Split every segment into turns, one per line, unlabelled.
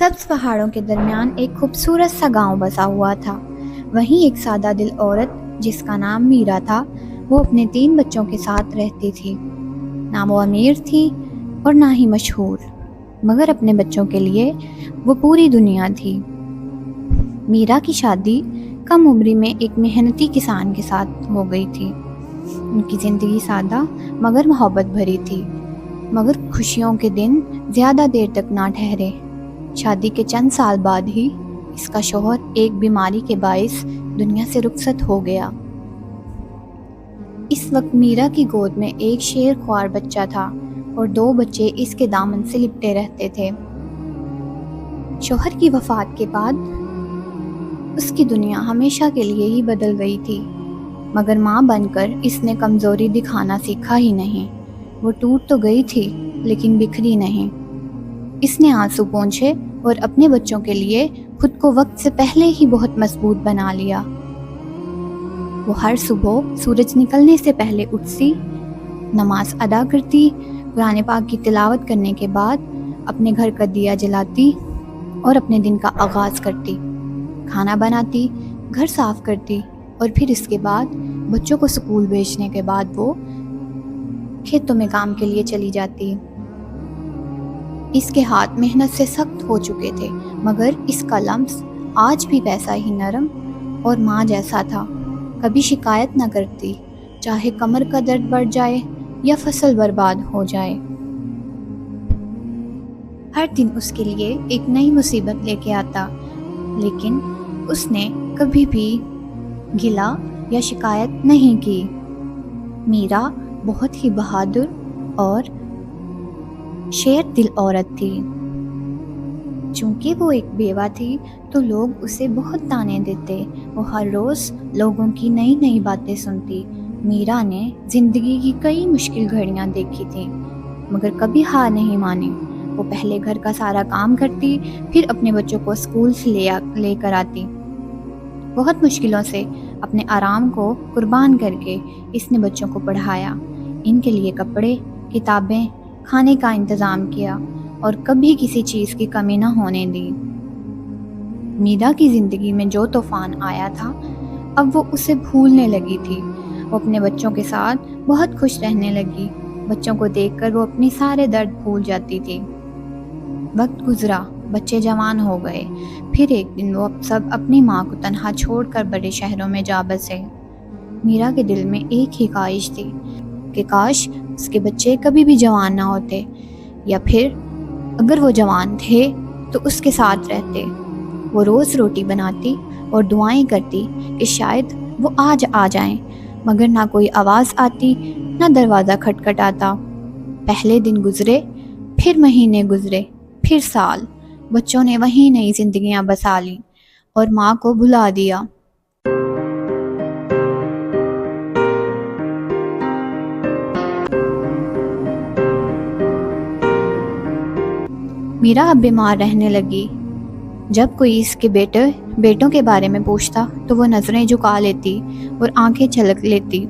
سبز پہاڑوں کے درمیان ایک خوبصورت سا گاؤں بسا ہوا تھا۔ وہیں ایک سادہ دل عورت جس کا نام میرا تھا، وہ اپنے 3 بچوں کے ساتھ رہتی تھی۔ نہ وہ امیر تھی اور نہ ہی مشہور، مگر اپنے بچوں کے لیے وہ پوری دنیا تھی۔ میرا کی شادی کم عمری میں ایک محنتی کسان کے ساتھ ہو گئی تھی۔ ان کی زندگی سادہ مگر محبت بھری تھی، مگر خوشیوں کے دن زیادہ دیر تک نہ ٹھہرے۔ شادی کے چند سال بعد ہی اس کا شوہر ایک بیماری کے باعث دنیا سے رخصت ہو گیا۔ اس وقت میرا کی گود میں ایک شیر خوار بچہ تھا اور 2 بچے اس کے دامن سے لپٹے رہتے تھے۔ شوہر کی وفات کے بعد اس کی دنیا ہمیشہ کے لیے ہی بدل گئی تھی، مگر ماں بن کر اس نے کمزوری دکھانا سیکھا ہی نہیں۔ وہ ٹوٹ تو گئی تھی لیکن بکھری نہیں۔ اس نے آنسو پونچھے اور اپنے بچوں کے لیے خود کو وقت سے پہلے ہی بہت مضبوط بنا لیا۔ وہ ہر صبح سورج نکلنے سے پہلے اٹھتی، نماز ادا کرتی، قرآن پاک کی تلاوت کرنے کے بعد اپنے گھر کا دیا جلاتی اور اپنے دن کا آغاز کرتی۔ کھانا بناتی، گھر صاف کرتی اور پھر اس کے بعد بچوں کو اسکول بھیجنے کے بعد وہ کھیتوں میں کام کے لیے چلی جاتی۔ اس کے ہاتھ محنت سے سخت ہو چکے تھے، مگر اس کا لمس آج بھی ویسا ہی نرم اور ماں جیسا تھا۔ کبھی شکایت نہ کرتی، چاہے کمر کا درد بڑھ جائے یا فصل برباد ہو جائے۔ ہر دن اس کے لیے ایک نئی مصیبت لے کے آتا، لیکن اس نے کبھی بھی گلہ یا شکایت نہیں کی۔ میرا بہت ہی بہادر اور شیر دل عورت تھی۔ چونکہ وہ ایک بیوہ تھی تو لوگ اسے بہت تانے دیتے۔ وہ ہر روز لوگوں کی نئی نئی باتیں سنتی۔ میرا نے زندگی کی کئی مشکل گھڑیاں دیکھی تھیں، مگر کبھی ہار نہیں مانی۔ وہ پہلے گھر کا سارا کام کرتی، پھر اپنے بچوں کو اسکول سے لے کر آتی۔ بہت مشکلوں سے اپنے آرام کو قربان کر کے اس نے بچوں کو پڑھایا، ان کے لیے کپڑے، کتابیں، کھانے کا انتظام کیا اور کبھی کسی چیز کی کمی نہ ہونے دی۔ میرا کی زندگی میں جو طوفان آیا تھا، اب وہ اسے بھولنے لگی تھی۔ وہ اپنے بچوں کے ساتھ بہت خوش رہنے لگی۔ بچوں کو دیکھ کر وہ اپنے سارے درد بھول جاتی تھی۔ وقت گزرا، بچے جوان ہو گئے، پھر ایک دن وہ سب اپنی ماں کو تنہا چھوڑ کر بڑے شہروں میں جا بسے۔ میرا کے دل میں ایک ہی خواہش تھی کہ کاش اس کے بچے کبھی بھی جوان نہ ہوتے، یا پھر اگر وہ جوان تھے تو اس کے ساتھ رہتے۔ وہ روز روٹی بناتی اور دعائیں کرتی کہ شاید وہ آج آ جائیں، مگر نہ کوئی آواز آتی، نہ دروازہ کھٹکھٹاتا۔ پہلے دن گزرے، پھر مہینے گزرے، پھر سال۔ بچوں نے وہیں نئی زندگیاں بسا لیں اور ماں کو بھلا دیا۔ میرا اب بیمار رہنے لگی۔ جب کوئی اس کے بیٹوں کے بارے میں پوچھتا تو وہ نظریں جھکا لیتی اور آنکھیں چھلک لیتی۔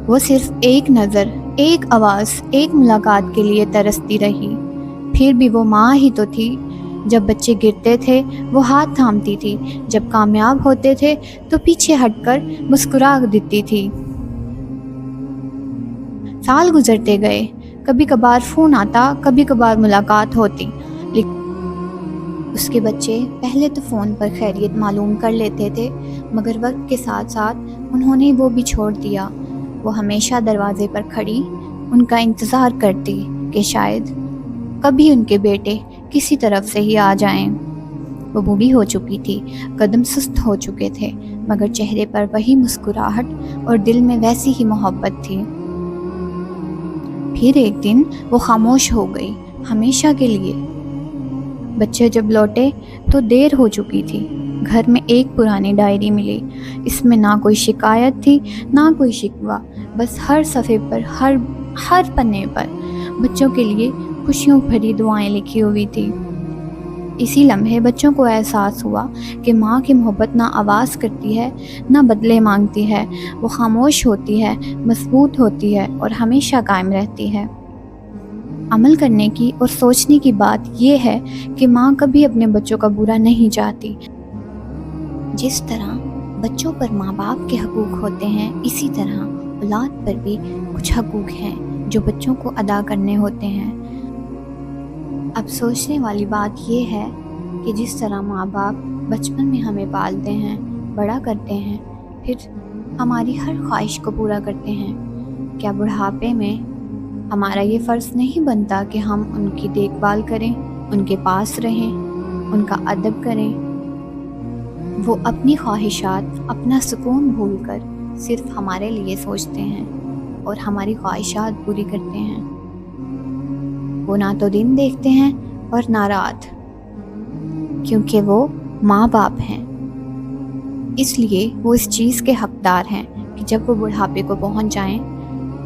وہ صرف ایک نظر، ایک آواز، ایک ملاقات کے لیے ترستی رہی۔ پھر بھی وہ ماں ہی تو تھی۔ جب بچے گرتے تھے وہ ہاتھ تھامتی تھی، جب کامیاب ہوتے تھے تو پیچھے ہٹ کر مسکرا دیتی تھی۔ سال گزرتے گئے، کبھی کبھار فون آتا، کبھی کبھار ملاقات ہوتی، لیکن اس کے بچے پہلے تو فون پر خیریت معلوم کر لیتے تھے، مگر وقت کے ساتھ ساتھ انہوں نے وہ بھی چھوڑ دیا۔ وہ ہمیشہ دروازے پر کھڑی ان کا انتظار کرتی کہ شاید کبھی ان کے بیٹے کسی طرف سے ہی آ جائیں۔ وہ بوڑھی ہو چکی تھی، قدم سست ہو چکے تھے، مگر چہرے پر وہی مسکراہٹ اور دل میں ویسی ہی محبت تھی۔ پھر ایک دن وہ خاموش ہو گئی، ہمیشہ کے لیے۔ بچے جب لوٹے تو دیر ہو چکی تھی۔ گھر میں ایک پرانی ڈائری ملی۔ اس میں نہ کوئی شکایت تھی، نہ کوئی شکوہ، بس ہر صفحے پر، ہر پنے پر بچوں کے لیے خوشیوں بھری دعائیں لکھی ہوئی تھی۔ اسی لمحے بچوں کو احساس ہوا کہ ماں کی محبت نہ آواز کرتی ہے، نہ بدلے مانگتی ہے، وہ خاموش ہوتی ہے، مضبوط ہوتی ہے اور ہمیشہ قائم رہتی ہے۔ عمل کرنے کی اور سوچنے کی بات یہ ہے کہ ماں کبھی اپنے بچوں کا برا نہیں چاہتی۔ جس طرح بچوں پر ماں باپ کے حقوق ہوتے ہیں، اسی طرح اولاد پر بھی کچھ حقوق ہیں جو بچوں کو ادا کرنے ہوتے ہیں۔ اب سوچنے والی بات یہ ہے کہ جس طرح ماں باپ بچپن میں ہمیں پالتے ہیں، بڑا کرتے ہیں، پھر ہماری ہر خواہش کو پورا کرتے ہیں، کیا بڑھاپے میں ہمارا یہ فرض نہیں بنتا کہ ہم ان کی دیکھ بھال کریں، ان کے پاس رہیں، ان کا ادب کریں؟ وہ اپنی خواہشات، اپنا سکون بھول کر صرف ہمارے لیے سوچتے ہیں اور ہماری خواہشات پوری کرتے ہیں۔ وہ نہ تو دن دیکھتے ہیں اور نہ رات، کیونکہ وہ ماں باپ ہیں۔ اس لیے وہ اس چیز کے حقدار ہیں کہ جب وہ بڑھاپے کو پہنچ جائیں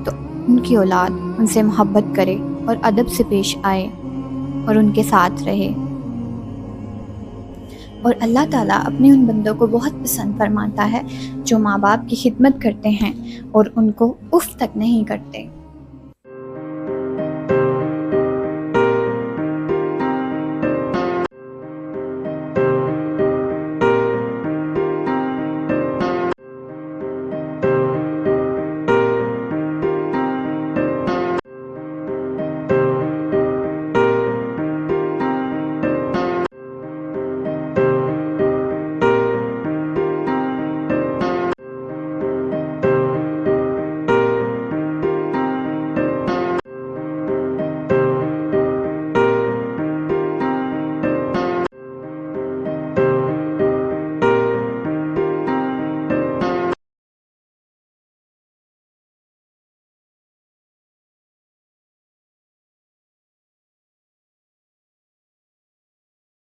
تو ان کی اولاد ان سے محبت کرے اور ادب سے پیش آئے اور ان کے ساتھ رہے۔ اور اللہ تعالیٰ اپنے ان بندوں کو بہت پسند فرماتا ہے جو ماں باپ کی خدمت کرتے ہیں اور ان کو اف تک نہیں کرتے۔